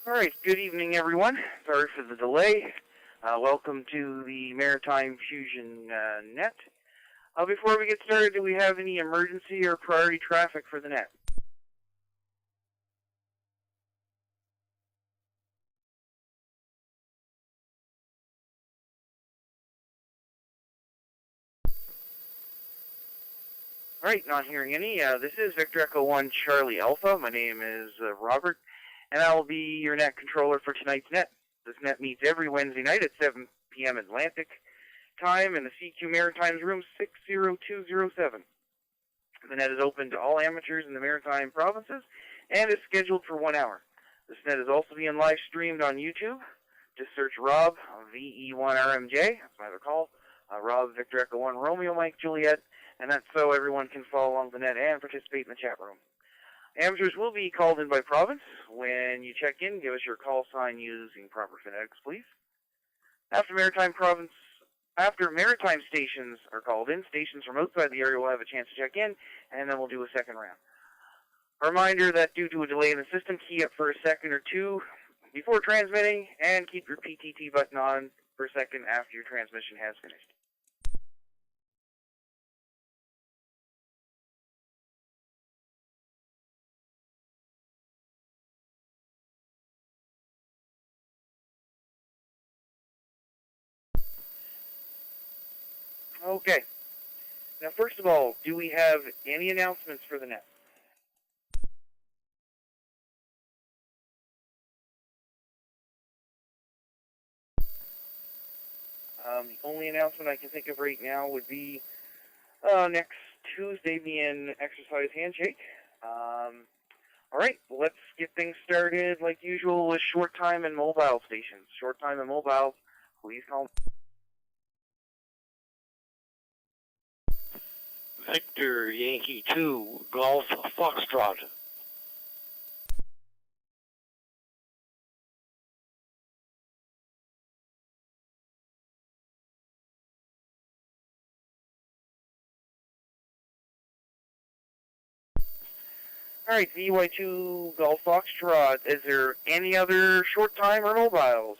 All right, good evening, everyone. Sorry for the delay. Welcome to the Maritime Fusion Net. Before we get started, do we have any emergency or priority traffic for the net? All right, not hearing any. This is Victor Echo 1 Charlie Alpha. My name is Robert, and I will be your net controller for tonight's net. This net meets every Wednesday night at 7 p.m. Atlantic time in the CQ Maritimes room 60207. The net is open to all amateurs in the Maritime provinces and is scheduled for 1 hour. This net is also being live streamed on YouTube. Just search Rob, VE1RMJ, that's my other call, Rob Victor Echo 1 Romeo Mike Juliet, and that's so everyone can follow along the net and participate in the chat room. Amateurs will be called in by province. When you check in, give us your call sign using proper phonetics, please. After Maritime stations are called in, stations from outside the area will have a chance to check in, and then we'll do a second round. A reminder that due to a delay in the system, key up for a second or two before transmitting, and keep your PTT button on for a second after your transmission has finished. Okay. Now, first of all, do we have any announcements for the net? The only announcement I can think of right now would be next Tuesday being Exercise Handshake. All right, let's get things started like usual with short time and mobile stations. Short time and mobile, please call. Victor Yankee 2, Golf Foxtrot. All right, VY2 Golf Foxtrot. Is there any other short time or mobiles?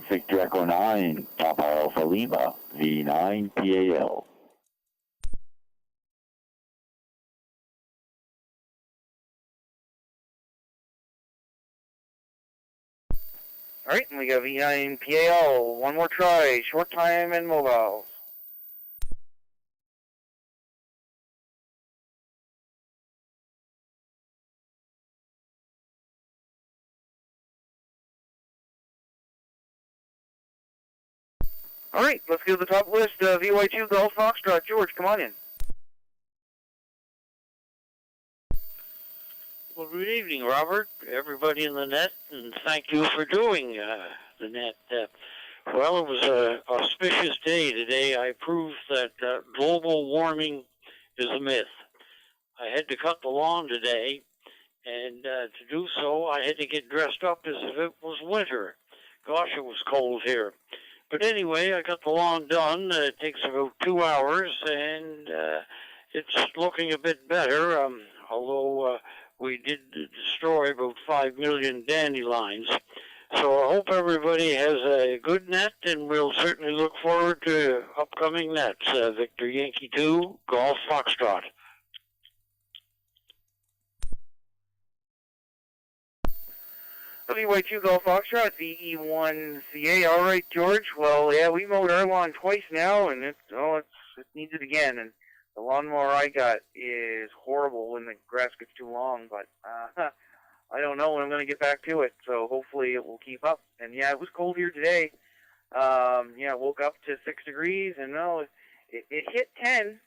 Victor Echo 9, Papa Alpha Lima, V9 PAL. All right, and we got V9 PAL. One more try, short time and mobiles. All right, let's go to the top list. VY2 Golf Foxtrot. George, come on in. Well, good evening, Robert, everybody in the net, and thank you for doing the net. Well, it was an auspicious day today. I proved that global warming is a myth. I had to cut the lawn today, and to do so, I had to get dressed up as if it was winter. Gosh, it was cold here. But anyway, I got the lawn done. It takes about 2 hours, and it's looking a bit better, although we did destroy about 5 million dandelions. So I hope everybody has a good net, and we'll certainly look forward to upcoming nets. Victor Yankee 2, Golf Foxtrot. WY2 Golf Foxtrot, VE1CA. All right, George. Well, yeah, we mowed our lawn twice now, and it needs it again. And the lawnmower I got is horrible when the grass gets too long, but I don't know when I'm going to get back to it. So hopefully it will keep up. And yeah, it was cold here today. Yeah, woke up to 6 degrees, and no, it hit 10,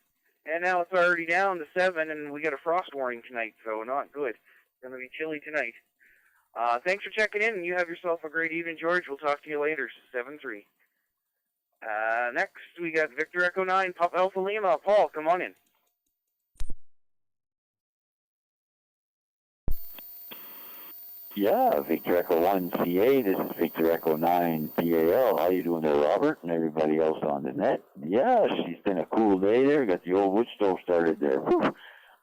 and now it's already down to 7, and we got a frost warning tonight, so not good. It's going to be chilly tonight. Thanks for checking in, and you have yourself a great evening, George. We'll talk to you later, 7-3. Next, we got Victor Echo 9, Pop Alpha Lima. Paul, come on in. Yeah, Victor Echo 1 CA, this is Victor Echo 9 PAL. How you doing there, Robert, and everybody else on the net? Yeah, it's been a cool day there. Got the old wood stove started there. Whew.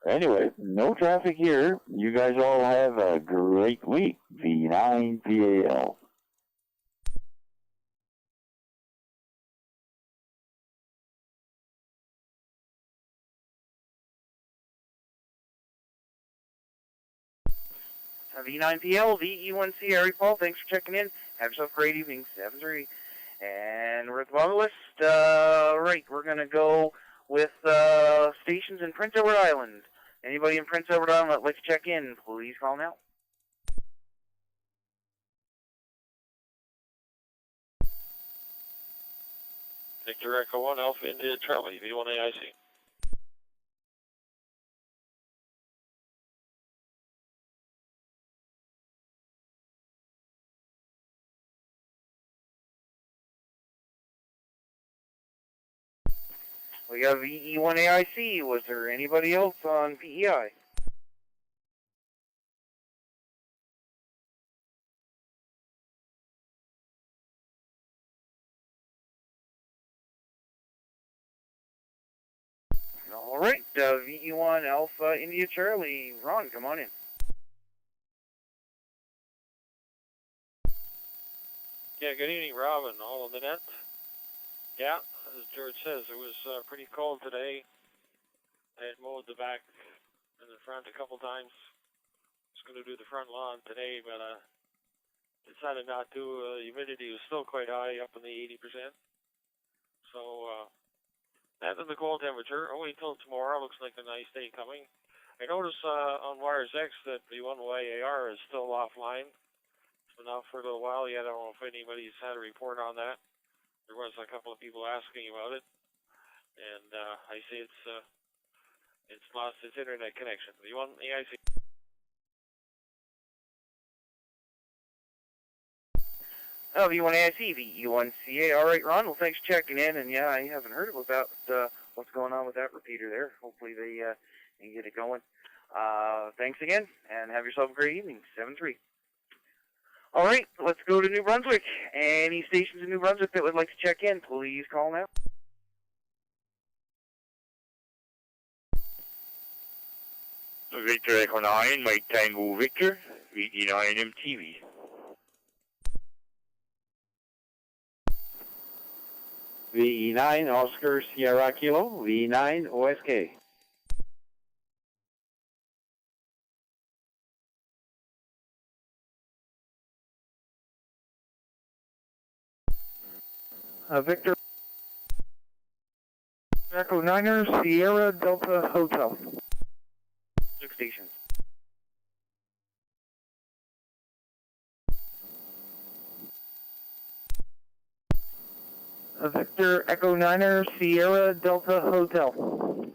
Anyway, no traffic here. You guys all have a great week. V9PAL. V9PL, VE1C, Harry Paul, thanks for checking in. Have yourself a great evening, 7-3. And we're at the bottom of the list. Right, we're going to go with stations in Prince Edward Island. Anybody in Prince Edward Island that likes to check in, please call now. Victor Echo 1 Alpha India Charlie, V1 AIC. We got VE1 AIC. Was there anybody else on PEI? All right, VE1 Alpha India Charlie. Ron, come on in. Yeah, good evening, Rob, and all on the net. Yeah, as George says, it was pretty cold today. I had mowed the back and the front a couple times. I was going to do the front lawn today, but decided not to. Humidity was still quite high, up in the 80%. So, that and the cold temperature. I'll wait till tomorrow. Looks like a nice day coming. I noticed on Wires X that the 1YAR is still offline. It's been out for a little while yet. I don't know if anybody's had a report on that. There was a couple of people asking about it, and I see it's lost its internet connection. The one AIC. Oh, V1 AIC, VE1CA. All right, Ron. Well, thanks for checking in. And yeah, I haven't heard about that. What's going on with that repeater there? Hopefully they can get it going. Thanks again, and have yourself a great evening. 7-3. All right, let's go to New Brunswick. Any stations in New Brunswick that would like to check in, please call now. Victor Echo 9, Mike Tango Victor, VE9 MTV. VE9 Oscar Sierra Kilo, V9 OSK. Victor Echo 9er Sierra Delta Hotel. 6 stations. Victor Echo 9er Sierra Delta Hotel.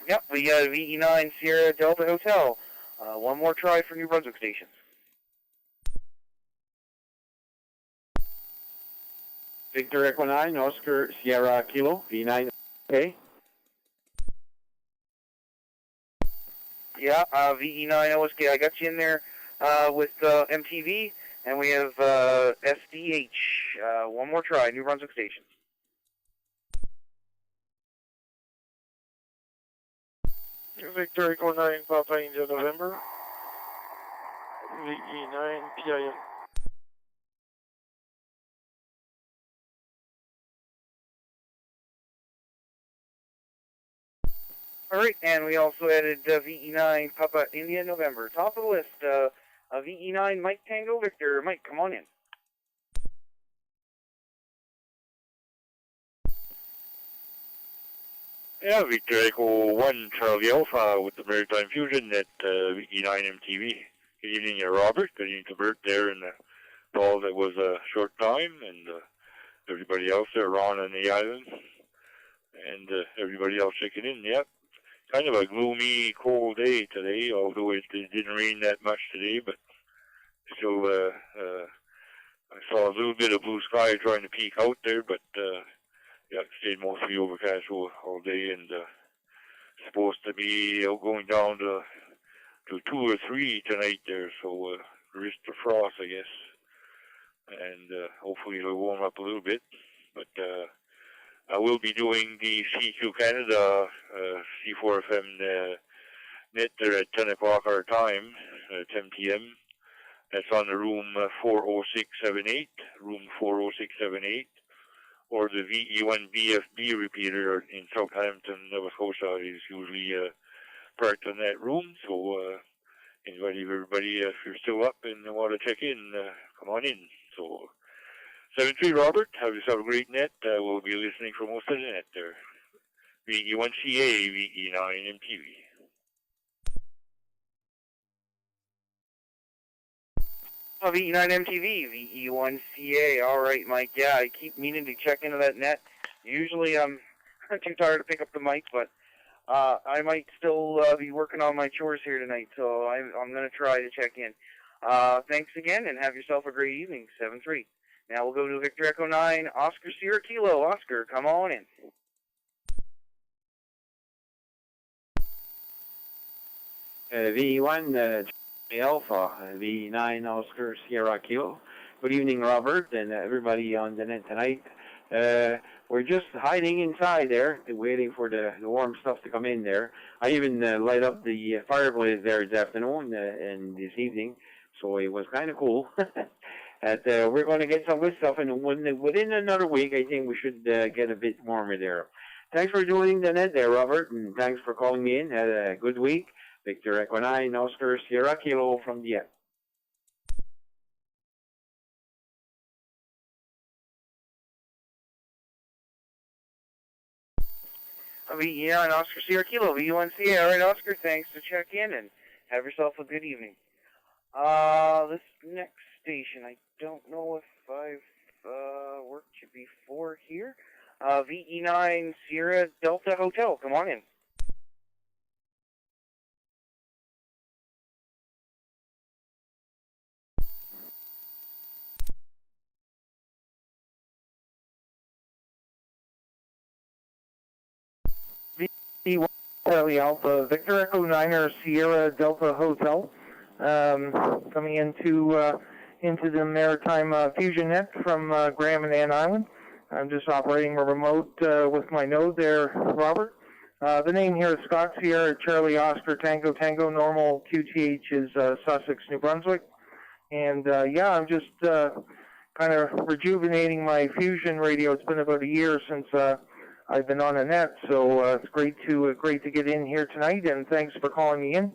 Yep, we got VE9 Sierra Delta Hotel. One more try for New Brunswick stations. Victor Echo 9 Oscar Sierra Kilo, V9 OSK. Yeah, VE9 OSK. I got you in there with MTV, and we have SDH. One more try, New Brunswick stations. Victor Echo 9 Papa India November. VE9 PIM. All right, and we also added VE9 Papa India November. Top of the list, VE9 Mike Tango Victor. Mike, come on in. Yeah, Victor Echo 1 Charlie Alpha with the Maritime Fusion Net VE9 MTV. Good evening, Robert. Good evening to Bert there in the call that was a short time, and everybody else there, Ron on the island, and everybody else checking in. Yep. Kind of a gloomy, cold day today, although it didn't rain that much today, but still I saw a little bit of blue sky trying to peek out there, but yeah, it stayed mostly overcast all day, and supposed to be going down to 2 or 3 tonight there, so risk of frost, I guess, and hopefully it'll warm up a little bit, but we'll be doing the CQ Canada C4FM net there at 10 o'clock our time, 10 p.m. That's on the room 40678, room 40678, or the VE1BFB repeater in Southampton, Nova Scotia is usually parked on that room. So everybody, if you're still up and want to check in, come on in. So 73 Robert, have yourself a great net. We'll be listening for most of the net there. VE1CA, VE9MTV. VE9MTV, VE1CA. All right, Mike. Yeah, I keep meaning to check into that net. Usually I'm too tired to pick up the mic, but I might still be working on my chores here tonight, so I'm going to try to check in. Thanks again, and have yourself a great evening, 7-3. Now we'll go to Victor Echo 9, Oscar Sierra Kilo. Oscar, come on in. V1 Alpha, V9 Oscar Sierra Kilo. Good evening, Robert, and everybody on the net tonight. We're just hiding inside there, waiting for the warm stuff to come in there. I even light up the fireplace there this afternoon and this evening, so it was kind of cool. We're going to get some good stuff, and within another week, I think we should get a bit warmer there. Thanks for joining the net there, Robert, and thanks for calling me in. Had a good week. Victor Echo 9, Oscar Sierra Kilo from the app. Yeah, and Oscar Sierra Kilo, V1CA. All right, Oscar, thanks to check in, and have yourself a good evening. This next station, I don't know if I've worked you before here. VE9 Sierra Delta Hotel, come on in. VE1 Charlie Alpha, Victor Echo 9er Sierra Delta Hotel, coming into the Maritime Fusion Net from Graham and Ann Island. I'm just operating a remote with my node there, Robert. The name here is Scott Sierra Charlie Oscar Tango Tango. Normal QTH is Sussex, New Brunswick. And yeah, I'm just kind of rejuvenating my Fusion radio. It's been about a year since I've been on the net, so it's great to get in here tonight. And thanks for calling me in.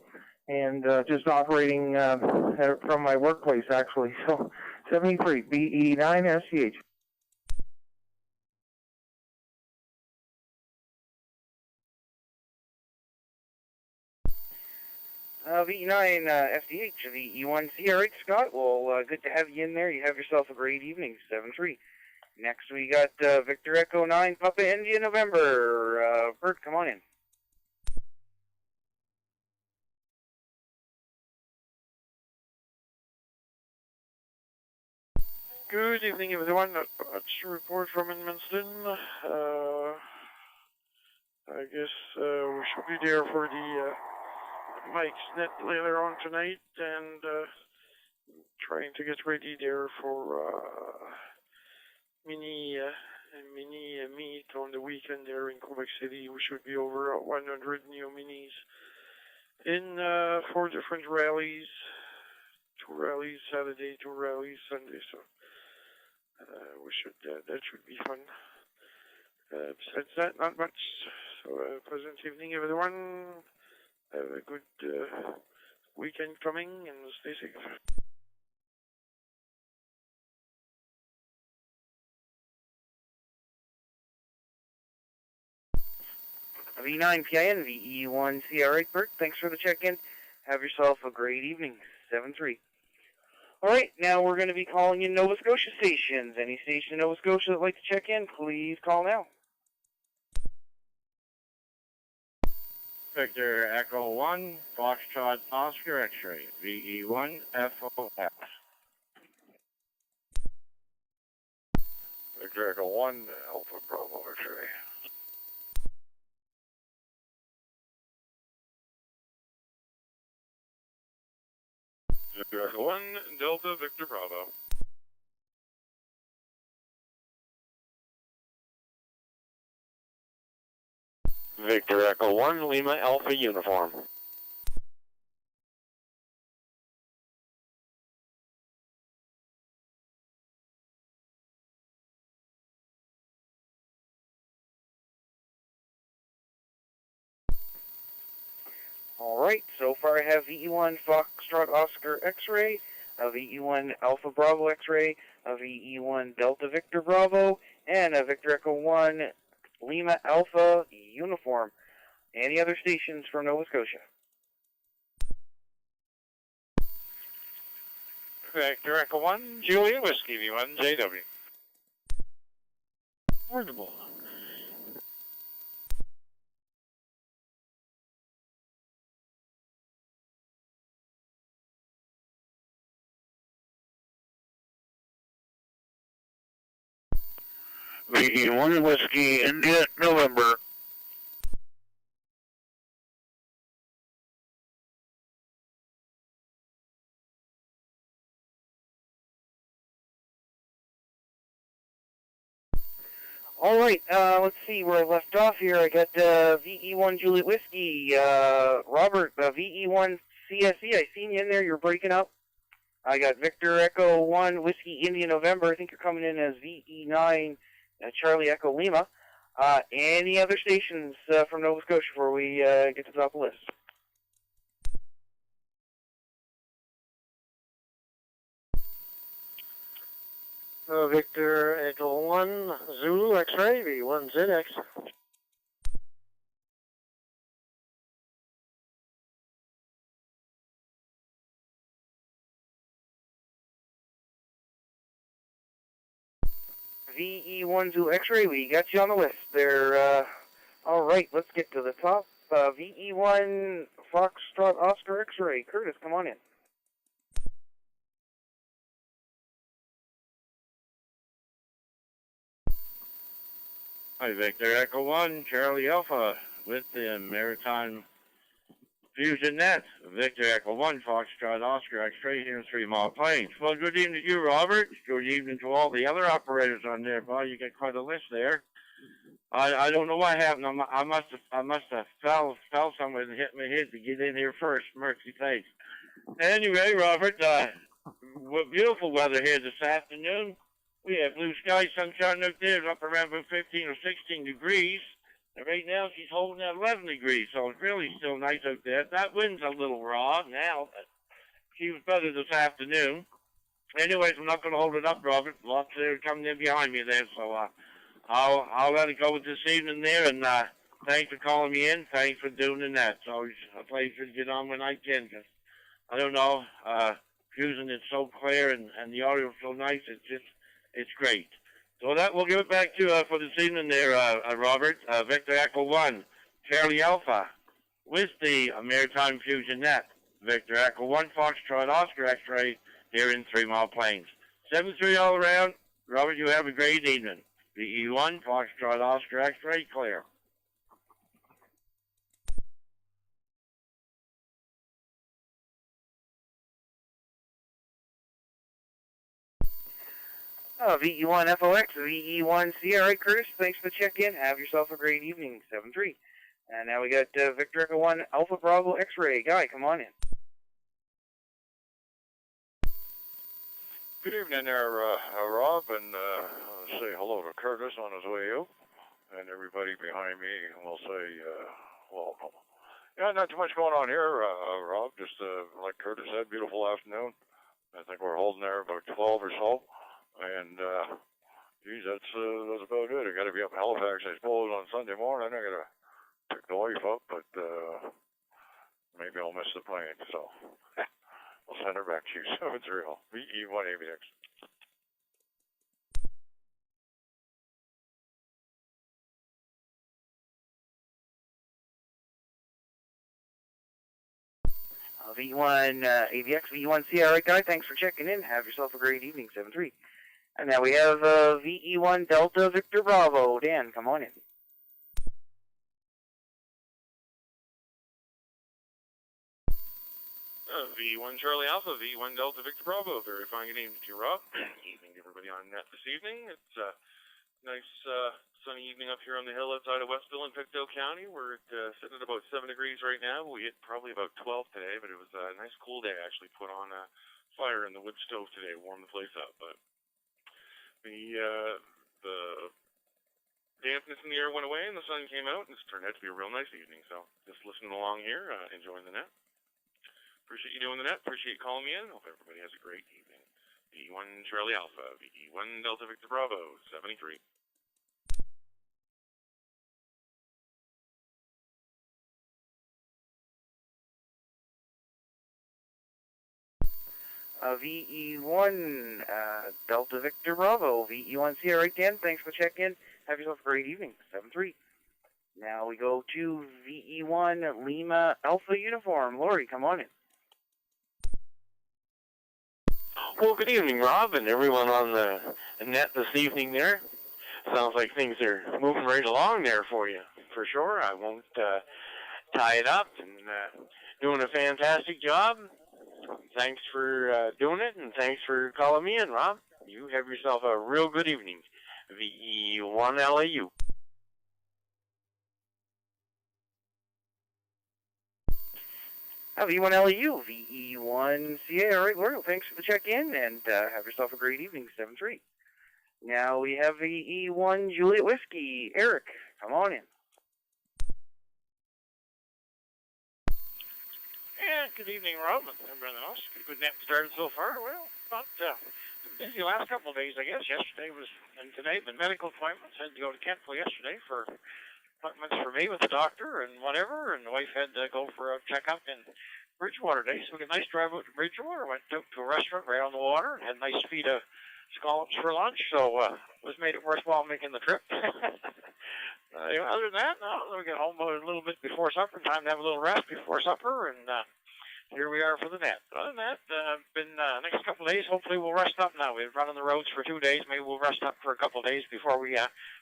And just operating from my workplace actually. So 73 VE9 SCH. VE9 FDH, VE1C. All right, Scott. Well, good to have you in there. You have yourself a great evening, 7-3. Next, we got Victor Echo 9, Papa India November. Bert, come on in. Good evening, everyone. That's a report from Edmundston. I guess we should be there for the Mike's net later on tonight, and trying to get ready there for mini meet on the weekend there in Quebec City. We should be over 100 new minis in 4 different rallies. 2 rallies Saturday, 2 rallies Sunday. So we should that should be fun. Besides that, not much. So pleasant evening, everyone. Have a good weekend coming, and stay safe. V9 PIN, VE1 CR8, Bert, thanks for the check-in. Have yourself a great evening, 7-3. All right, now we're going to be calling in Nova Scotia stations. Any station in Nova Scotia that would like to check in, please call now. Victor Echo 1, Foxtrot Oscar X-ray, VE1 FOX. Victor Echo 1, Alpha Bravo X-ray. Victor Echo 1, Delta Victor Bravo. Victor Echo 1, Lima Alpha Uniform. All right, so far I have VE1 Foxtrot Oscar X-Ray, a VE1 Alpha Bravo X-Ray, a VE1 Delta Victor Bravo, and a Victor Echo 1 Lima Alpha Uniform. Any other stations from Nova Scotia? Victor Echo 1, Julia Whiskey, V1 JW. Portable. VE1 Whiskey, India, November. All right, let's see where I left off here. I got VE1 Juliet Whiskey, Robert, VE1 CSE. I seen you in there. You're breaking up. I got Victor Echo 1 Whiskey India November. I think you're coming in as VE9 Charlie Echo Lima. Any other stations from Nova Scotia before we get to the top of the list? Victor Echo 1, Zulu X-Ray, V1 ZX. VE1 Zulu X-Ray, we got you on the list there. All right, let's get to the top. VE1 Foxtrot Oscar X-Ray. Curtis, come on in. Hi, Victor Echo 1, Charlie Alpha, with the Maritime Fusion Net. Victor Echo 1, Foxtrot Oscar X-Ray here in 3 Mile Plains. Well, good evening to you, Robert. Good evening to all the other operators on there. Boy, you get quite a list there. I don't know what happened. I must have fell somewhere and hit my head to get in here first. Mercy sakes. Anyway, Robert, beautiful weather here this afternoon. We have blue sky, sunshine out there. It's up around about 15 or 16 degrees. And right now she's holding at 11 degrees, so it's really still nice out there. That wind's a little raw now, but she was better this afternoon. Anyways, I'm not going to hold it up, Robert. Lots there coming in behind me there, so I'll let it go with this evening there. And thanks for calling me in. Thanks for doing the net. It's always a pleasure to get on when I can. Cause I don't know, Fusion is so clear and the audio is so nice. It's great. So that we'll give it back to for this evening there, Robert. Victor Echo 1, Charlie Alpha, with the Maritime Fusion Net. Victor Echo 1, Foxtrot Oscar X-Ray here in 3 Mile Plains. 7-3 all around. Robert, you have a great evening. VE1, Foxtrot Oscar X-Ray, clear. VE1 FOX, VE1 C. All right, Curtis, thanks for the check-in. Have yourself a great evening, 7-3. And now we got Victor Echo 1 Alpha Bravo X-Ray. Guy, come on in. Good evening there, Rob, and I'll say hello to Curtis on his way out, and everybody behind me will say, welcome. Yeah, not too much going on here, Rob, just like Curtis said, beautiful afternoon. I think we're holding there about 12 or so, and geez, that's about it. I got to be up in Halifax, I suppose, on Sunday morning. I got to pick the wife up, but maybe I'll miss the plane, so I'll send her back to you. 7-3, VE1 ABX. V1 AVX, V1 C. All right, guy, thanks for checking in. Have yourself a great evening, 7-3. And now we have VE1 Delta Victor Bravo. Dan, come on in. V1 Charlie Alpha, V1 Delta Victor Bravo. Very fine good evening to you, Rob. Evening to everybody on net this evening. It's Nice sunny evening up here on the hill outside of Westville in Pictou County. We're sitting at about 7 degrees right now. We hit probably about 12 today, but it was a nice cool day. I actually put on a fire in the wood stove today, warm the place up. But the dampness in the air went away and the sun came out, and it's turned out to be a real nice evening. So just listening along here, enjoying the net. Appreciate you doing the net. Appreciate you calling me in. Hope everybody has a great evening. V1 Charlie Alpha, V1 Delta Victor Bravo, 73. VE1 Delta Victor Bravo, VE1 Sierra right Dan. Thanks for checking in. Have yourself a great evening, 7-3. Now we go to VE1 Lima Alpha Uniform. Lori, come on in. Well, good evening, Rob, and everyone on the net this evening there. Sounds like things are moving right along there for you, for sure. I won't tie it up, and doing a fantastic job. Thanks for doing it, and thanks for calling me in, Rob. You have yourself a real good evening. VE1 LAU. V1 LAU, VE1 CA. All right, Lori, thanks for the check-in, and have yourself a great evening, 7-3. Now we have VE1 Juliet Whiskey. Eric, come on in. Yeah, good evening, Rob, and everyone else. Good net started so far. Well, not busy last couple of days, I guess. Yesterday was, and today, been medical appointments. Had to go to Kentville yesterday for appointments for me with the doctor and whatever, and the wife had to go for a checkup in Bridgewater today. So we had a nice drive out to Bridgewater, went out to a restaurant right on the water, and had a nice feed of scallops for lunch, so was made it worthwhile making the trip. Other than that, no, we get home a little bit before supper, time to have a little rest before supper, and here we are for the net. Other than that, been next couple of days, hopefully we'll rest up now. We've run on the roads for 2 days, maybe we'll rest up for a couple of days before we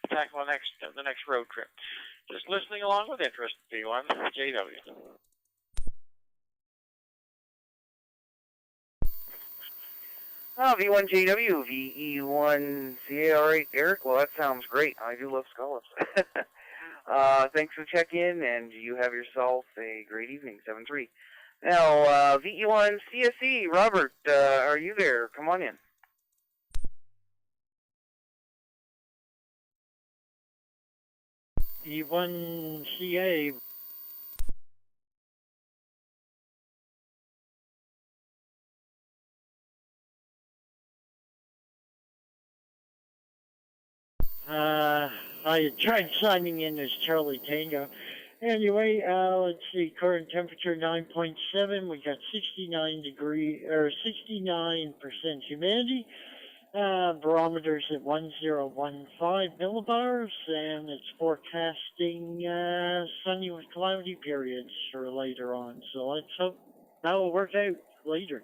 tackle the next road trip. Just listening along with interest, V1 JW. V1 JW, VE1 CA. All right, Eric, well, that sounds great. I do love scallops. Thanks for check-in, and you have yourself a great evening, 7-3. Now, VE1 CSE, Robert, are you there? Come on in. V1 CA. I tried signing in as Charlie Tango. Anyway, let's see, current temperature 9.7. We got 69% humidity. Barometer's at 1015 millibars, and it's forecasting sunny with cloudy periods for later on. So let's hope that will work out later.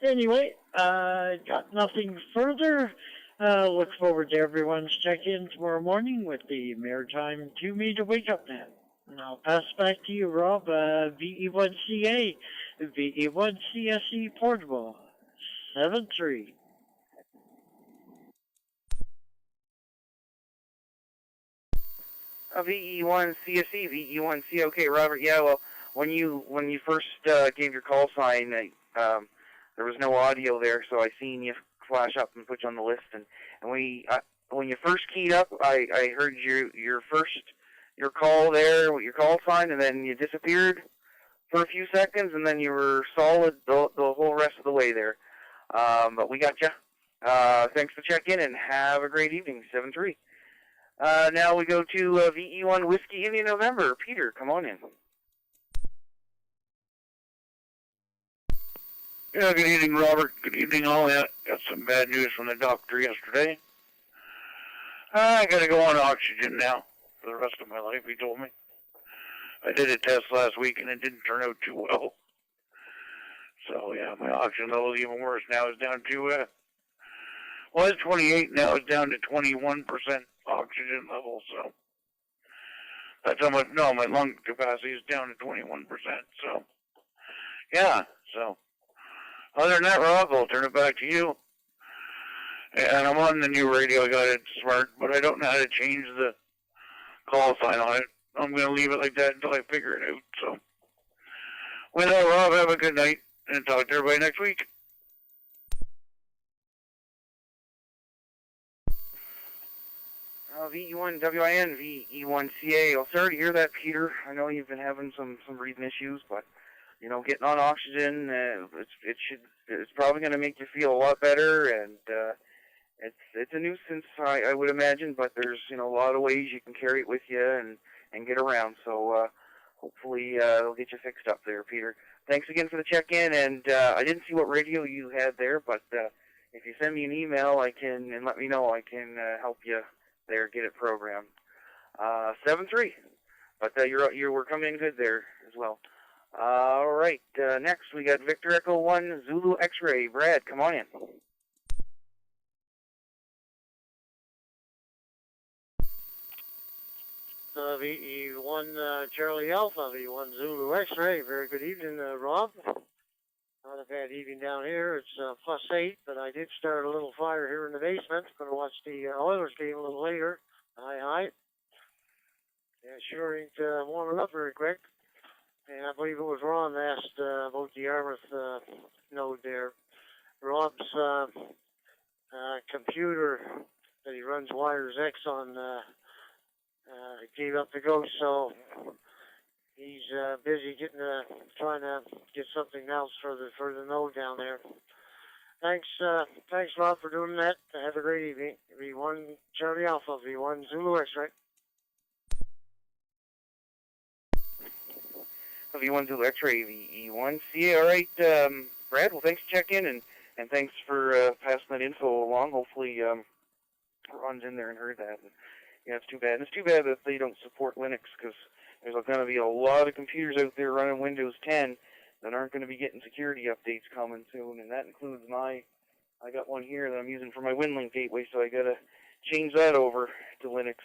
Anyway, got nothing further. Look forward to everyone's check-in tomorrow morning with the Maritime 2-meter wake-up net. And I'll pass back to you, Rob. VE1CA, VE1CSE portable, 7-3. VE1 CSE, VE1 C. Okay, Robert. Yeah, well, when you first gave your call sign, there was no audio there, so I seen you flash up and put you on the list. And when you first keyed up, I heard your call there with your call sign, and then you disappeared for a few seconds, and then you were solid the whole rest of the way there. But we got you. Thanks for checking, and have a great evening. 7-3. Now we go to VE1 Whiskey India November. Peter, come on in. Yeah, good evening, Robert. Good evening, all. Yeah, got some bad news from the doctor yesterday. I got to go on oxygen now for the rest of my life, he told me. I did a test last week, and it didn't turn out too well. So, yeah, my oxygen level is even worse. Now it's down to, it's 28, now it's down to 21% oxygen level, so that's how much, no, my lung capacity is down to 21%, so, yeah, so, other than that, Rob, I'll turn it back to you. And I'm on the new radio. I got it smart, but I don't know how to change the call sign on it. I'm going to leave it like that until I figure it out. So, with that, Rob, have a good night, and talk to everybody next week. VE1WIN, VE1CA. Oh, sorry to hear that, Peter. I know you've been having some breathing issues, but you know, getting on oxygen, it's probably going to make you feel a lot better, and it's a nuisance, I would imagine, but there's a lot of ways you can carry it with you and get around. So hopefully it'll get you fixed up there, Peter. Thanks again for the check-in, and I didn't see what radio you had there, but if you send me an email, and let me know, I can help you there, get it programmed. 7-3, but you were coming in good there as well. All right, next we got Victor Echo 1 Zulu X-Ray. Brad, come on in. VE1 Charlie Alpha, V1 Zulu X-Ray. Very good evening, Rob. Not a bad evening down here. It's +8, but I did start a little fire here in the basement. Going to watch the Oilers game a little later. Hi. Yeah, sure ain't warming up very quick. And I believe it was Ron asked about the Yarmouth node there. Rob's computer that he runs Wires X on gave up the ghost, so he's busy trying to get something else for the node down there. Thanks, Rob, for doing that. Have a great evening. V1 Charlie Alpha, V1 Zulu X-Ray. V1 Zulu X-Ray, VE1. See you. All right, Brad, well, thanks for checking in, and thanks for passing that info along. Hopefully Ron's in there and heard that. And, yeah, it's too bad. And it's too bad that they don't support Linux, because there's going to be a lot of computers out there running Windows 10 that aren't going to be getting security updates coming soon, and that includes I got one here that I'm using for my WinLink gateway, so I got to change that over to Linux.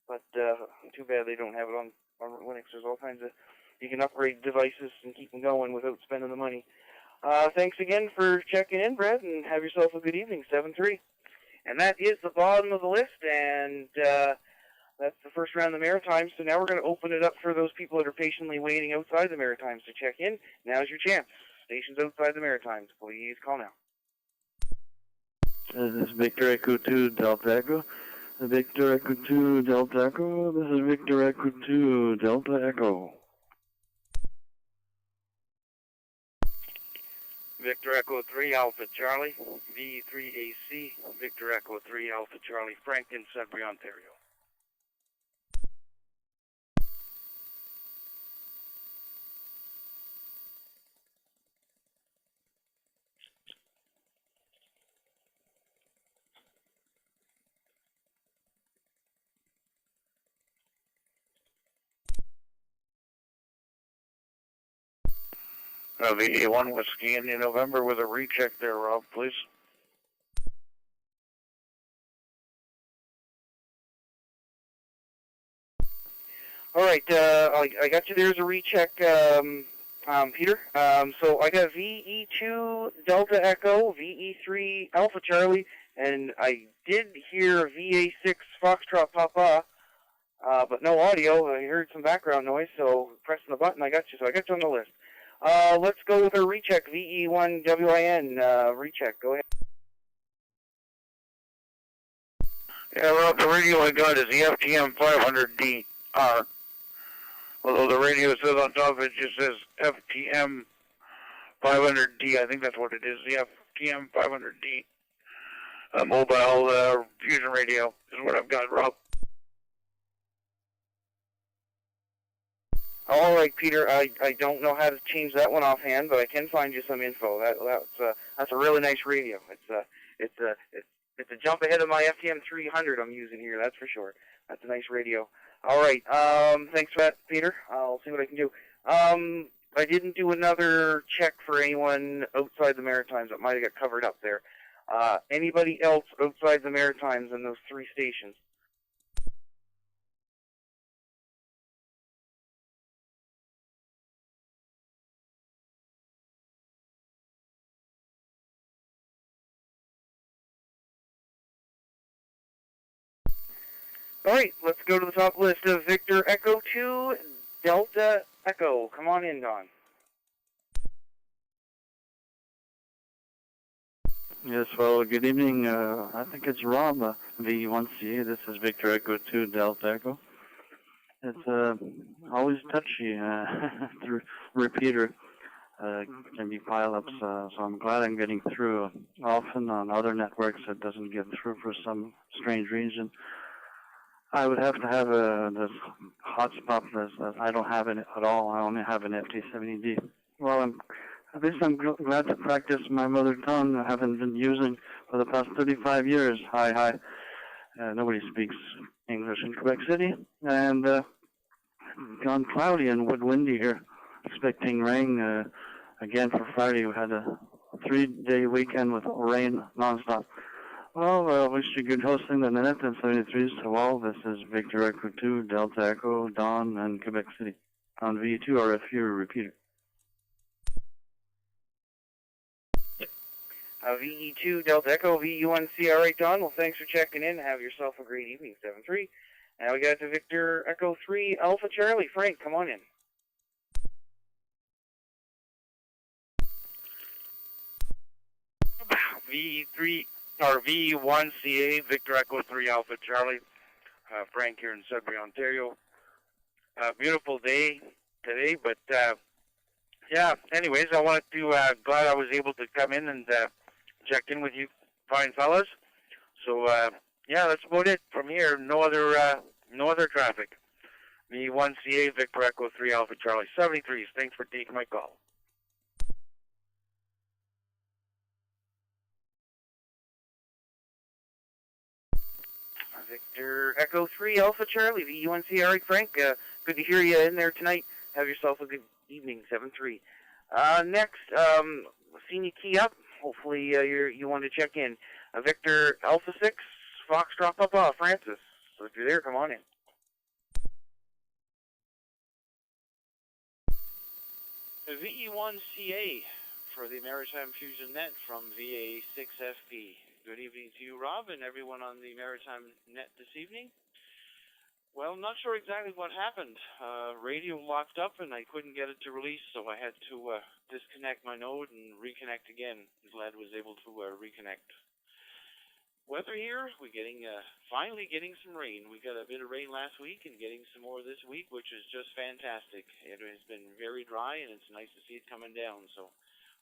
But too bad they don't have it on Linux. There's all kinds of, you can upgrade devices and keep them going without spending the money. Thanks again for checking in, Brad, and have yourself a good evening, 7-3. And that is the bottom of the list, and that's the first round of the Maritimes. So now we're going to open it up for those people that are patiently waiting outside the Maritimes to check in. Now's your chance. Stations outside the Maritimes, please call now. This is Victor Echo 2 Delta Echo. Victor Echo 2 Delta Echo. This is Victor Echo 2 Delta Echo. Victor Echo 3 Alpha Charlie, V3AC, Victor Echo 3 Alpha Charlie, Franklin, Sudbury, Ontario. VA1 Whiskey India November with a recheck there, Rob, please. All right, I got you there as a recheck, Peter. So I got VE2 Delta Echo, VE3 Alpha Charlie, and I did hear VA6 Foxtrot Papa, but no audio. I heard some background noise, so pressing the button, I got you. So I got you on the list. Let's go with our recheck, VE1 WIN recheck. Go ahead. Yeah, Rob, the radio I got is the FTM 500DR. Although the radio says on top of it just says FTM 500D. I think that's what it is, the FTM 500D. Mobile fusion radio is what I've got, Rob. All right, Peter. I don't know how to change that one offhand, but I can find you some info. That's a really nice radio. It's a jump ahead of my FTM 300 I'm using here. That's for sure. That's a nice radio. All right. Thanks for that, Peter. I'll see what I can do. I didn't do another check for anyone outside the Maritimes that might have got covered up there. Anybody else outside the Maritimes in those 3 stations? All right, let's go to the top list of Victor Echo 2 Delta Echo. Come on in, Don. Yes, well, good evening. I think it's Rob, V1CA. This is Victor Echo 2 Delta Echo. It's always touchy through repeater. Can be pile-ups, so I'm glad I'm getting through. Often on other networks it doesn't get through for some strange reason. I would have to have this hotspot. I don't have it at all. I only have an FT70D. Well, at least I'm glad to practice my mother tongue. I haven't been using for the past 35 years. Hi. Nobody speaks English in Quebec City, and gone cloudy and windy here. Expecting rain again for Friday. We had a 3-day weekend with rain nonstop. Well, I wish you good hosting the net and 73s to all. This is Victor Echo 2, Delta Echo, Don, and Quebec City on V2 RFU repeater. VE2 Delta Echo, VE1C, all right, Don. Well, thanks for checking in. Have yourself a great evening, 7-3. Now we got to Victor Echo 3 Alpha Charlie. Frank, come on in. VE3 or VE1CA, Victor Echo 3 Alpha Charlie. Frank here in Sudbury, Ontario. Beautiful day today, but yeah. Anyways, I wanted to glad I was able to come in and check in with you, fine fellas. So yeah, that's about it from here. No other traffic. VE1CA, Victor Echo 3 Alpha Charlie 73s. Thanks for taking my call. Victor Echo 3 Alpha Charlie, VE1C, all right, Frank. Good to hear you in there tonight. Have yourself a good evening, 7-3. Next, seen you key up. Hopefully you want to check in. Victor Alpha 6, Foxtrot Papa, Francis. So if you're there, come on in. VE1CA for the Maritime Fusion Net from VA6FP. Good evening to you, Rob, and everyone on the Maritime Net this evening. Well, I'm not sure exactly what happened. Radio locked up and I couldn't get it to release, so I had to disconnect my node and reconnect again. I'm glad I was able to reconnect. Weather here, we're finally getting some rain. We got a bit of rain last week and getting some more this week, which is just fantastic. It has been very dry and it's nice to see it coming down, so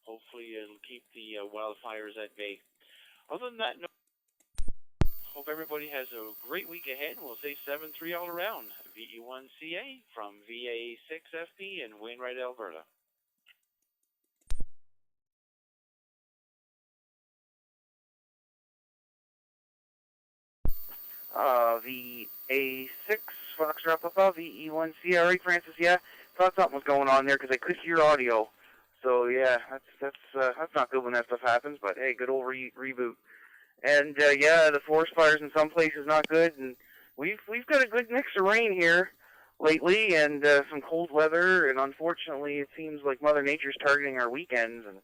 hopefully it'll keep the wildfires at bay. Other than that, no. Hope everybody has a great week ahead. We'll say 7-3 all around. VE1CA from VA6FP in Wainwright, Alberta. VA6 Foxtrot Papa, VE1C, all right, Francis. Yeah, thought something was going on there because I could hear audio. So yeah, that's not good when that stuff happens. But hey, good old reboot. And yeah, the forest fires in some places not good, and we've got a good mix of rain here lately, and some cold weather. And unfortunately, it seems like Mother Nature's targeting our weekends. And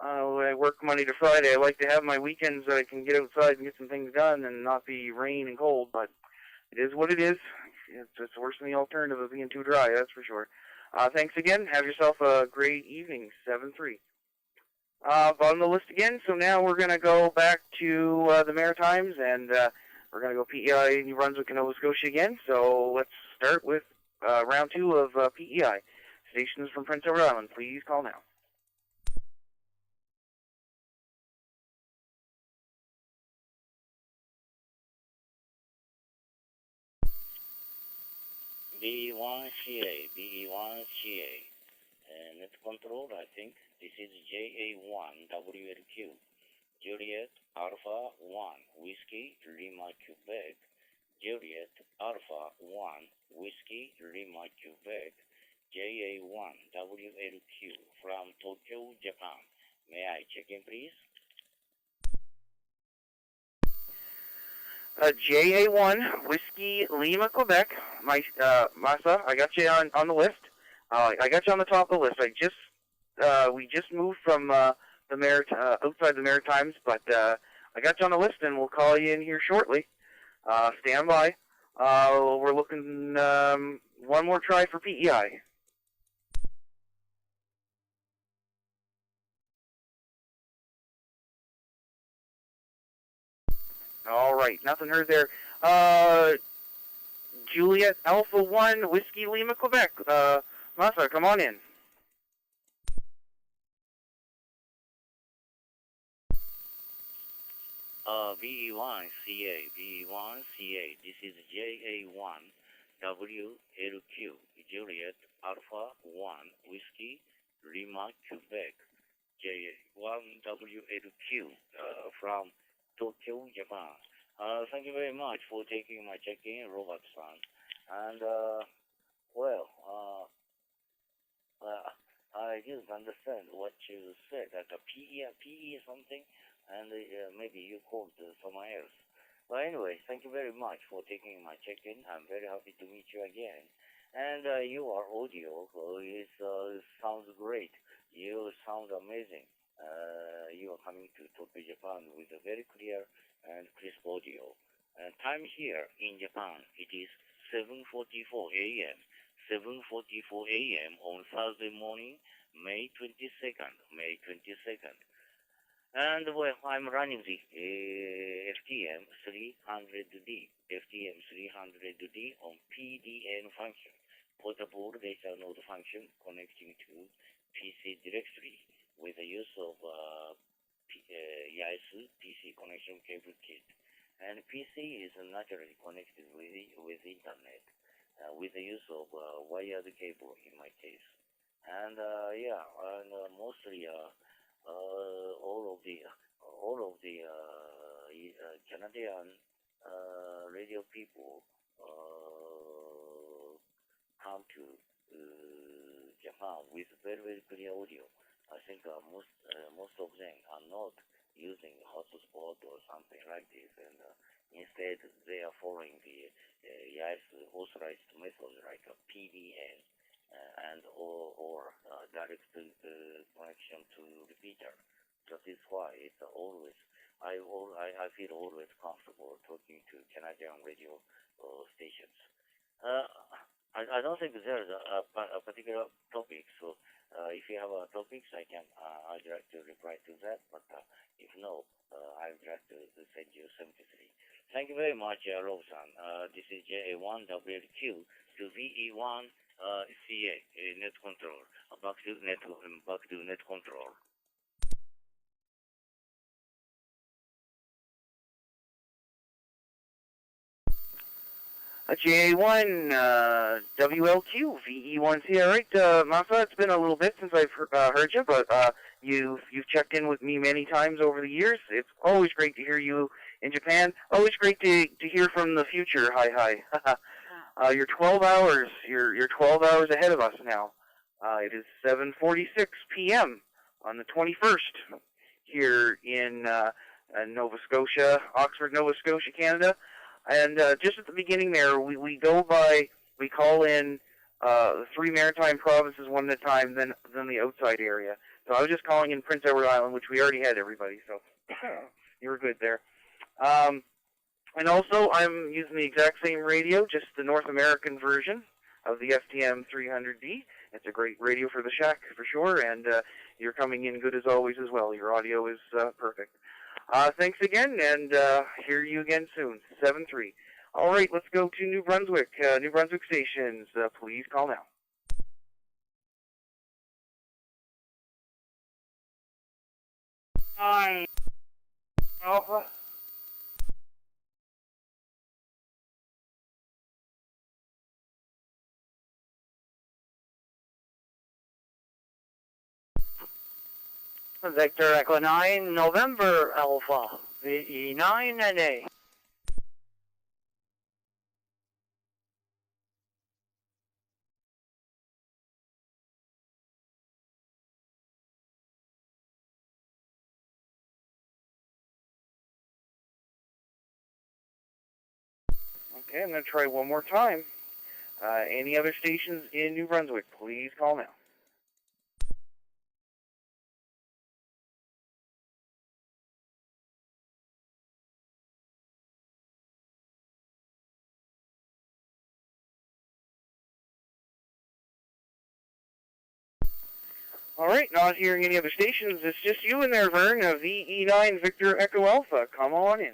I work Monday to Friday. I like to have my weekends that I can get outside and get some things done, and not be rain and cold. But it is what it is. It's worse than the alternative of being too dry. That's for sure. Thanks again. Have yourself a great evening. 7-3. On the list again, so now we're going to go back to the Maritimes, and we're going to go PEI, New Brunswick, and Nova Scotia again. So let's start with round 2 of PEI. Stations from Prince Edward Island, please call now. BE1CA, net control, I think this is JA1 WLQ, Juliet Alpha 1 Whiskey Lima Quebec, Juliet Alpha 1 Whiskey Lima Quebec, JA1 WLQ from Tokyo, Japan. May I check in, please? JA1 Whiskey Lima Quebec. Masa, I got you on the list. I got you on the top of the list. We just moved from outside the Maritimes, but I got you on the list, and we'll call you in here shortly. Stand by. We're looking one more try for PEI. All right, nothing heard there. Juliet Alpha 1, Whiskey Lima, Quebec. Masa, come on in. VE1CA, VE1CA, this is JA1, WLQ, Juliet Alpha 1, Whiskey, Lima, Quebec, JA1WLQ, from Tokyo, Japan. Thank you very much for taking my check-in, Robert-san. And, I didn't understand what you said, that the PE something, and maybe you called someone else. But anyway, thank you very much for taking my check-in. I'm very happy to meet you again. And your audio sounds great. You sound amazing. You are coming to Tokyo, Japan with a very clear and crisp audio. And time here in Japan, it is 7:44 a.m. 7:44 a.m. on Thursday morning, May 22nd. And well, I'm running the FTM 300D on PDN function, portable data node function connecting to PC directory with the use of YAIS PC connection cable kit. And PC is naturally connected with internet with the use of wired cable in my case. And mostly all of the Canadian radio people come to Japan with very, very clear audio. I think most of them are not using hotspot or something like this, and instead they are following the YAIS authorized method like a PDN and or direct connection to repeater. That is why it's always I feel always comfortable talking to Canadian radio stations. I don't think there's a particular topic, so if you have topics, I'd like to reply to that, but if no, I'd like to send you 73. Thank you very much, Rob-san. This is JA1WQ to VE1 CA, net control. Back to net control. JA1, WLQ, VE1C. All right, Masa, it's been a little bit since I've heard you, but you've checked in with me many times over the years. It's always great to hear you in Japan. Always great to hear from the future. Hi. You're 12 hours. You're 12 hours ahead of us now. It is 7:46 p.m. on the 21st here in Nova Scotia, Oxford, Nova Scotia, Canada. And just at the beginning there, we call in the three maritime provinces one at a time, then the outside area. So I was just calling in Prince Edward Island, which we already had everybody, so you were good there. And also, I'm using the exact same radio, just the North American version of the FTM 300D. It's a great radio for the shack, for sure, and you're coming in good as always as well. Your audio is perfect. Thanks again, and hear you again soon. 7-3. All right, let's go to New Brunswick. New Brunswick stations, please call now. Hi, Alpha. Victor Echo 9, November Alpha, VE9 NA. Okay, I'm going to try one more time. Any other stations in New Brunswick, please call now. All right, not hearing any other stations. It's just you in there, Vern, VE9 Victor Echo Alpha. Come on in.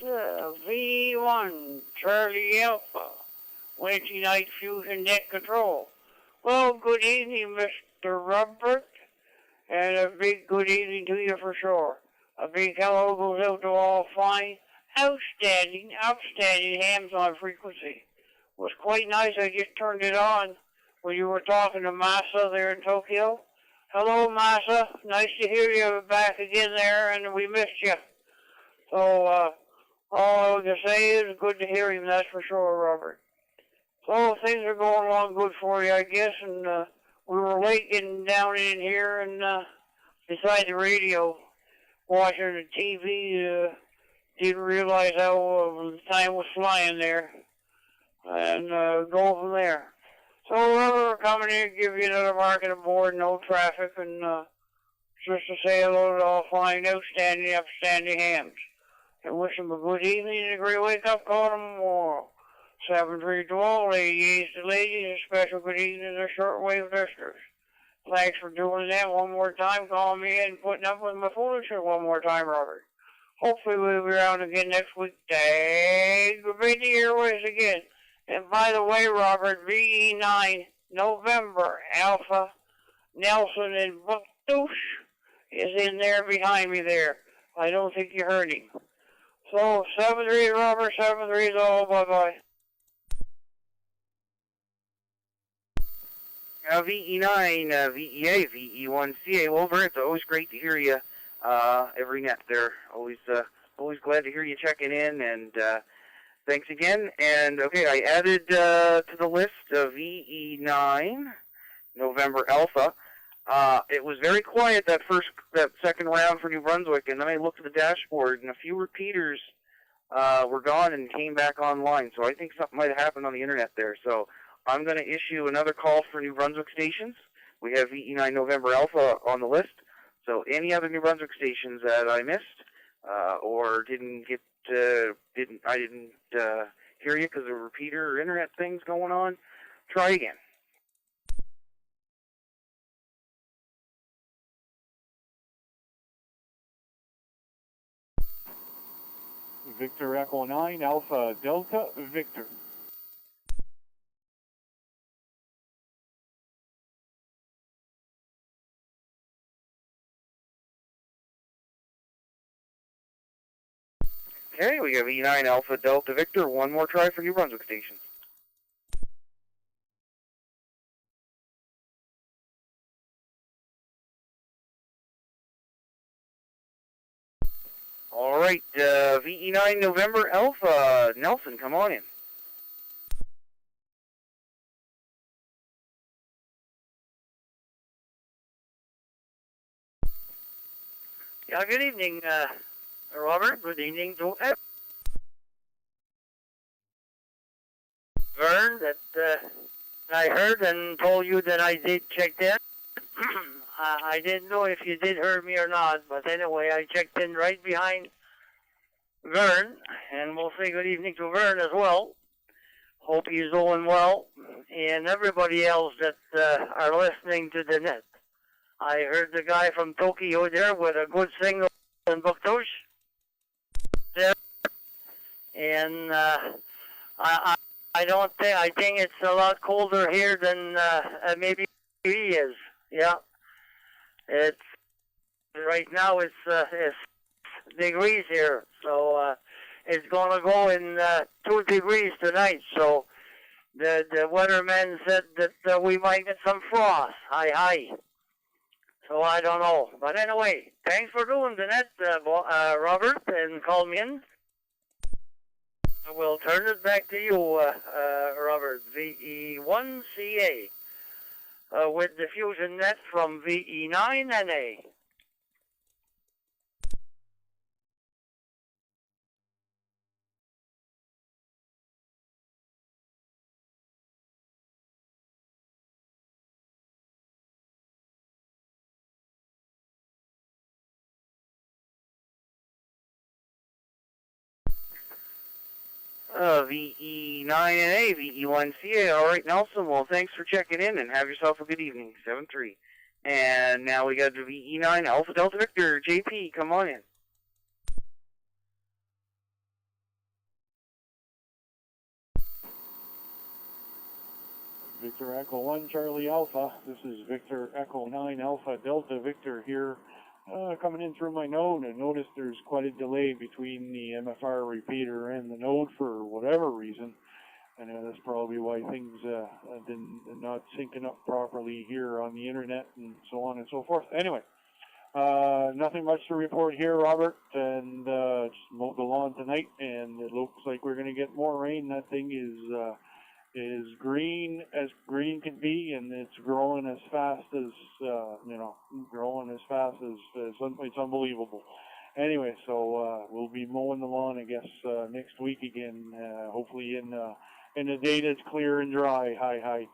V1 Charlie Alpha, Wednesday night Fusion Net Control. Well, good evening, Mr. Robert, and a big good evening to you for sure. A big hello goes out to all fine, outstanding hams on frequency. Was quite nice. I just turned it on when you were talking to Masa there in Tokyo. Hello, Masa. Nice to hear you back again there, and we missed you. So, all I can say is good to hear him, that's for sure, Robert. So, things are going along good for you, I guess, and we were late getting down in here and beside the radio, watching the TV, didn't realize how the time was flying there. And go from there. So we're coming in to give you another market aboard, no traffic, and just to say hello to all fine, upstanding hams. And wish them a good evening and a great wake-up call tomorrow. 7-3 to all ladies, a special good evening to shortwave listeners. Thanks for doing that one more time, calling me in and putting up with my foolishness one more time, Robert. Hopefully we'll be around again next week. Good to airways again. And by the way, Robert, VE9, November, Alpha, Nelson, and Bucktoosh is in there behind me there. I don't think you heard him. So, 7-3, Robert, 7-3 is all. Bye-bye. VE9, VEA, VE1CA. Well, Vern, it's always great to hear you every net there. Always glad to hear you checking in, and thanks again. And okay, I added to the list VE9 November Alpha. It was very quiet that second round for New Brunswick, and then I looked at the dashboard, and a few repeaters were gone and came back online. So I think something might have happened on the internet there. So I'm going to issue another call for New Brunswick stations. We have VE9 November Alpha on the list. So any other New Brunswick stations that I missed or didn't get, I didn't hear you because of repeater or internet things going on, try again. Victor Echo 9, Alpha Delta Victor. Okay, we have E9 Alpha Delta Victor. One more try for New Brunswick stations. All right, VE9 November Alpha. Nelson, come on in. Yeah, good evening, Robert. Good evening to Vern. That I heard and told you that I did check in. I didn't know if you did hear me or not, but anyway, I checked in right behind Vern, and we'll say good evening to Vern as well. Hope he's doing well, and everybody else that are listening to the net. I heard the guy from Tokyo there with a good signal in Bucktoosh there, and I don't think, I think it's a lot colder here than maybe he is. Yeah, it's right now it's degrees here, so it's gonna go in 2 degrees tonight. So the weatherman said that we might get some frost. Hi. So I don't know. But anyway, thanks for doing the net, Robert, and call me in. We'll turn it back to you, Robert, VE1CA, with the Fusion Net from VE9NA. VE9NA, VE1CA. All right, Nelson. Well, thanks for checking in and have yourself a good evening. 7-3. And now we got the VE9 Alpha Delta Victor. JP, come on in. Victor Echo 1 Charlie Alpha. This is Victor Echo 9 Alpha Delta Victor here. Coming in through my node, and notice there's quite a delay between the MFR repeater and the node for whatever reason. And that's probably why things not syncing up properly here on the internet and so on and so forth. Anyway, nothing much to report here, Robert, and just mowed the lawn tonight, and it looks like we're going to get more rain. That thing is green as green can be, and it's growing as fast as it's unbelievable. Anyway, so we'll be mowing the lawn, I guess, next week again, hopefully in a day that's clear and dry. Hi.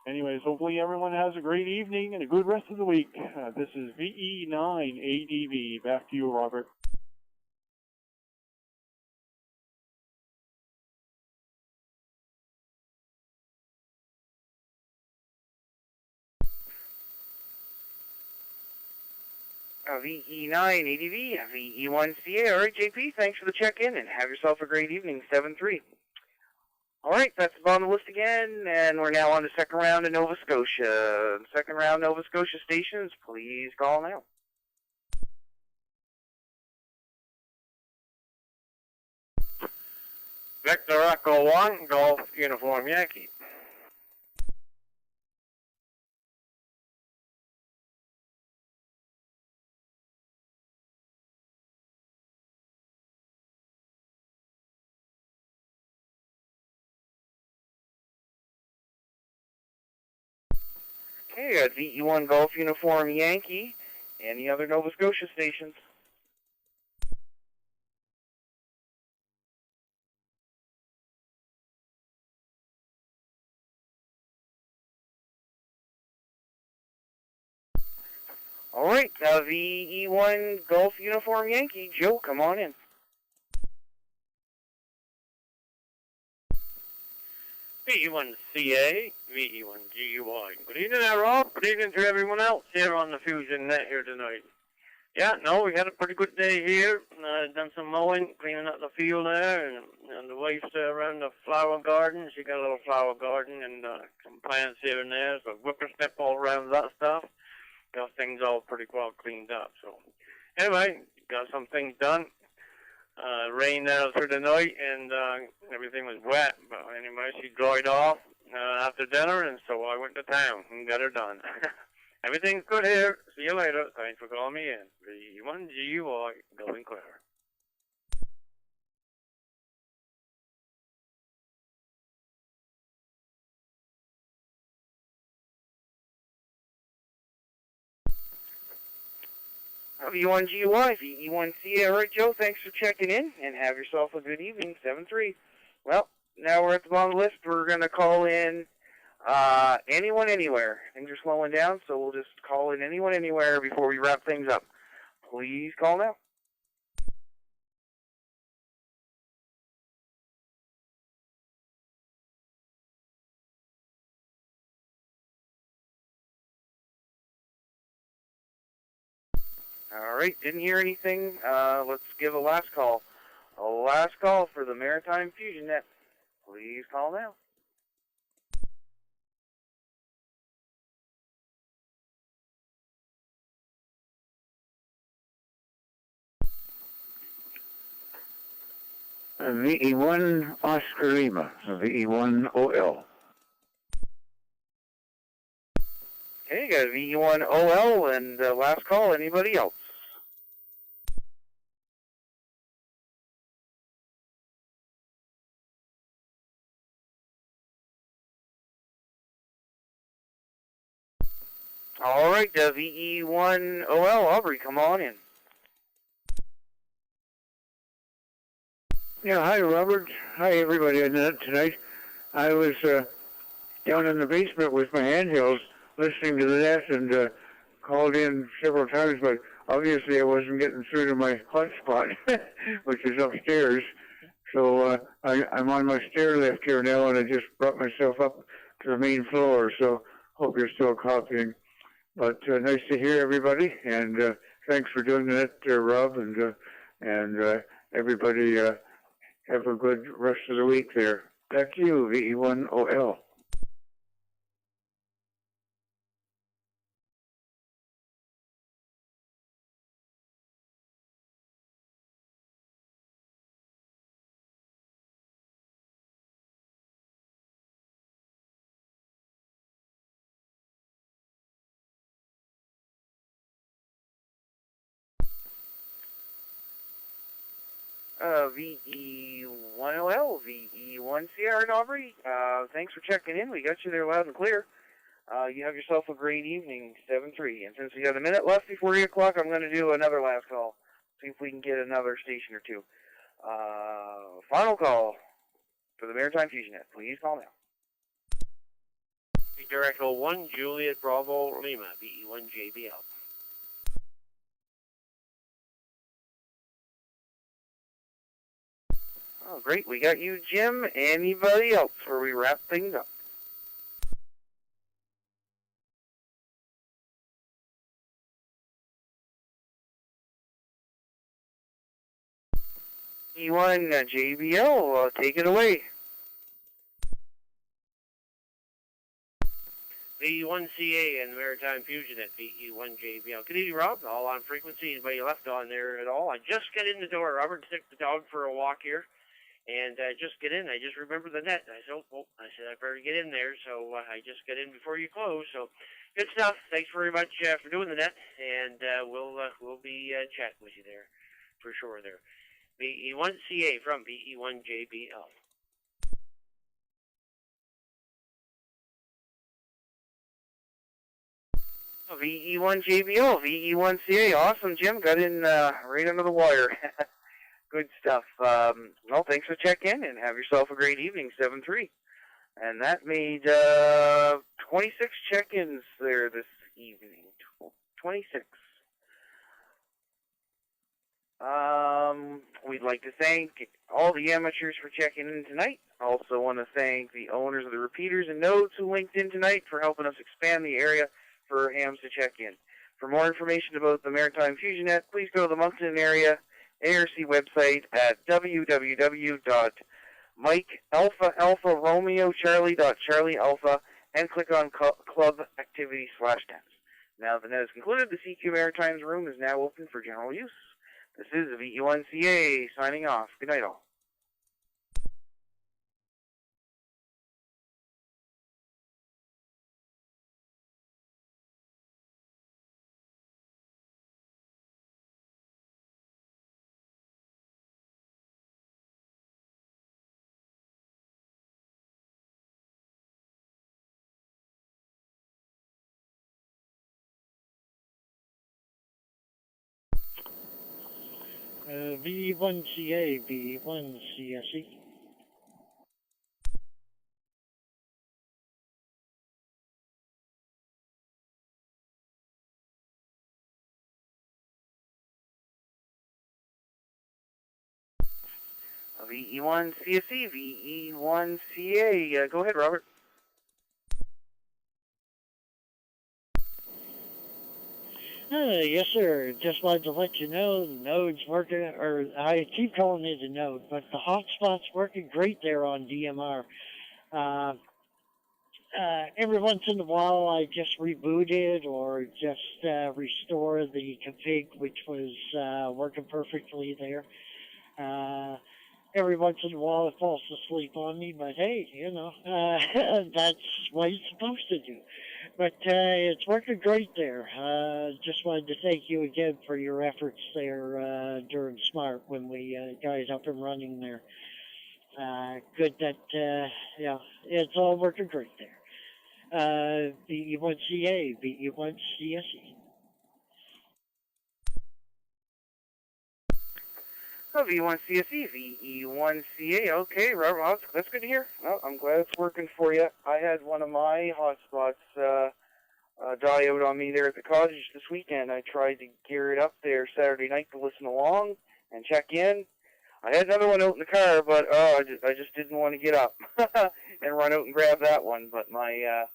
Anyways, hopefully everyone has a great evening and a good rest of the week. This is VE9 ADV. Back to you, Robert. VE9 ADV, VE1CA. All right, JP, thanks for the check-in and have yourself a great evening. 7-3. All right, that's the bottom of the list again, and we're now on the second round of Nova Scotia. Second round Nova Scotia stations, please call now. Victor Echo 1, Golf Uniform Yankee. Okay, got VE1 Golf Uniform Yankee. Any other Nova Scotia stations? All right, VE1 Golf Uniform Yankee. Joe, come on in. VE1CA, VE1GUI. Good evening there, Rob. Good evening to everyone else here on the Fusion Net here tonight. Yeah, no, we had a pretty good day here. Done some mowing, cleaning up the field there, and the wife's around the flower garden. She got a little flower garden and some plants here and there, so whippersnip all around that stuff. Got things all pretty well cleaned up. So anyway, got some things done. Rained there through the night, and everything was wet. But anyway, she dried off after dinner, and so I went to town and got her done. Everything's good here. See you later. Thanks for calling me in. VE1GUI, going clear. VE1GUI, VE1CA. All right, Joe, thanks for checking in, and have yourself a good evening. 7-3. Well, now we're at the bottom of the list. We're going to call in anyone, anywhere. Things are slowing down, so we'll just call in anyone, anywhere before we wrap things up. Please call now. All right, didn't hear anything. Let's give a last call. A last call for the Maritime Fusion Net. Please call now. VE1 Oscar Lima, VE1 OL. Okay, you got VE1 OL, and last call, anybody else? All right, VE1 OL, Aubrey, come on in. Yeah, hi, Robert. Hi, everybody on that tonight. I was down in the basement with my handhelds listening to the net and called in several times, but obviously I wasn't getting through to my hotspot, which is upstairs. So I'm on my stair lift here now, and I just brought myself up to the main floor. So hope you're still copying. But nice to hear everybody, and thanks for doing that, Rob, and everybody have a good rest of the week there. Back to you, VE1OL. VE1OL, VE1CR in Aubrey. Thanks for checking in. We got you there loud and clear. You have yourself a great evening, 7-3. And since we got a minute left before 8 o'clock, I'm going to do another last call. See if we can get another station or two. Final call for the Maritime Fusion Net. Please call now. Victor Echo 1, Juliet Bravo Lima, VE1JBL. Oh, great. We got you, Jim. Anybody else before we wrap things up? E1 JBL, take it away. VE1CA and Maritime Fusion at VE1JBL. Good evening, Rob. All on frequency. Anybody left on there at all? I just got in the door. Robert took the dog for a walk here. And just get in. I just remembered the net. I said, I better get in there. So I just got in before you close. So good stuff. Thanks very much for doing the net. And we'll be chatting with you there for sure there. VE1CA from VE1JBL. VE1JBL, VE1CA. Awesome, Jim. Got in right under the wire. Good stuff. Well, thanks for checking in, and have yourself a great evening, 7-3. And that made 26 check-ins there this evening. 26. We'd like to thank all the amateurs for checking in tonight. Also want to thank the owners of the repeaters and nodes who linked in tonight for helping us expand the area for hams to check in. For more information about the Maritime Fusion Net, please go to the Moncton area ARC website at www.MikeAlphaAlphaRomeoCharlie.CharlieAlpha and click on Club Activity/Temps. Now the net is concluded. The CQ Maritimes room is now open for general use. This is VE1CA signing off. Good night, all. VE1CA, VE1CSE. VE1CSE, VE1CA. Go ahead, Robert. Yes, sir. Just wanted to let you know the node's working, or I keep calling it a node, but the hotspot's working great there on DMR. Every once in a while, I just reboot it or just restore the config, which was working perfectly there. Every once in a while, it falls asleep on me, but hey, you know, that's what it's supposed to do. But it's working great there. Just wanted to thank you again for your efforts there during Smart when we got it up and running there. Good that, yeah, it's all working great there. VE1CA, VE1CSE. Oh, VE1CSE, VE1CA. Okay, Robert, well, that's good to hear. Well, I'm glad it's working for you. I had one of my hotspots die out on me there at the cottage this weekend. I tried to gear it up there Saturday night to listen along and check in. I had another one out in the car, but I just didn't want to get up and run out and grab that one. But my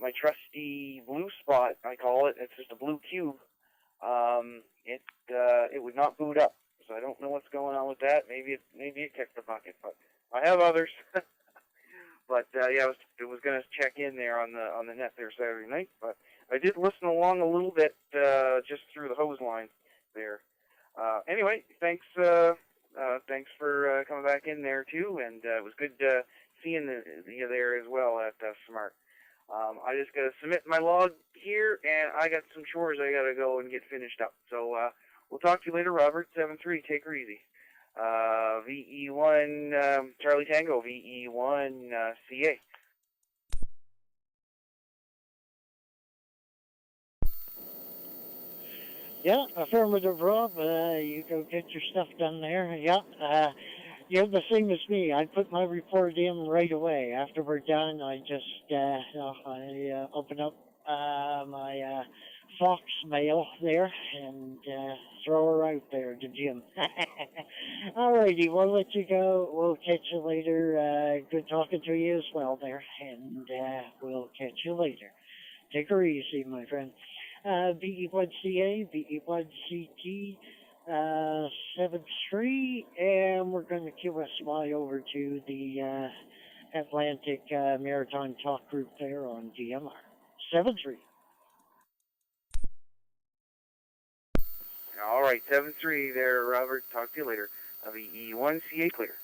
my trusty blue spot, I call it. It's just a blue cube. It would not boot up, so I don't know what's going on with that. Maybe it kicked the bucket, but I have others. But yeah, I was gonna check in there on the net there Saturday night, but I did listen along a little bit just through the hose line there. Anyway, thanks for coming back in there too, and it was good seeing you there as well at Smart. I just gotta submit my log here, and I got some chores I gotta go and get finished up. So we'll talk to you later, Robert. 7-3, take her easy. VE1 Charlie Tango, VE1 CA. Yeah, affirmative, Rob. You go get your stuff done there. Yeah. You're the same as me. I put my report in right away. After we're done, I just I open up my Fox mail there and throw her out there to Jim. Alrighty, we'll let you go. We'll catch you later. Good talking to you as well there, and we'll catch you later. Take her easy, my friend. VE1CA, VE1CT, 7-3, and we're going to QSY over to the Atlantic Maritime Talk Group there on DMR. 7-3. All right, 7-3 there, Robert. Talk to you later. VE1CA clear.